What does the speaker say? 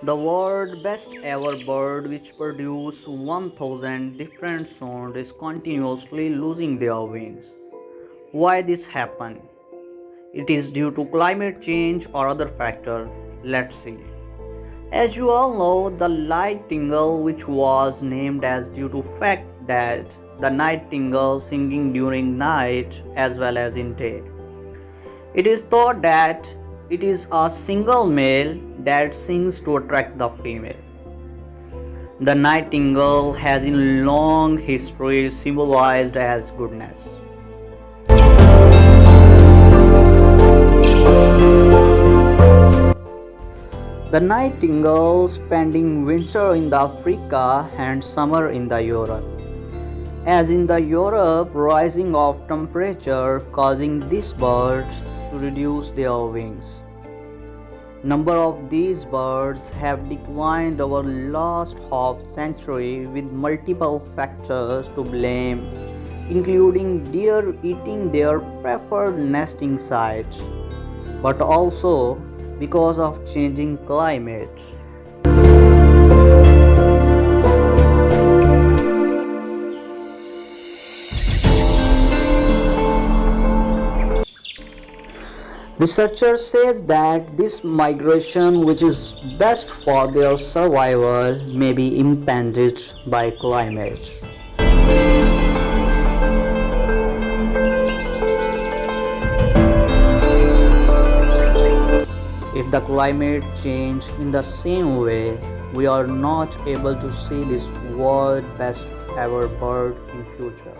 The world best ever bird which produce 1000 different sounds is continuously losing their wings. Why this happen? It is due to climate change or other factor. Let's see. As you all know, the nightingale which was named as due to fact that the nightingale singing during night as well as in day. It is thought that it is a single male that sings to attract the female. The nightingale has in long history symbolized as goodness. The nightingale spending winter in the Africa and summer in the Europe. As in the Europe, rising of temperature causing these birds to reduce their wings. Number of these birds have declined over last half century with multiple factors to blame, including deer eating their preferred nesting sites, but also because of changing climate. Researchers says that this migration, which is best for their survival, may be impeded by climate. If the climate change in the same way, we are not able to see this world best ever bird in future.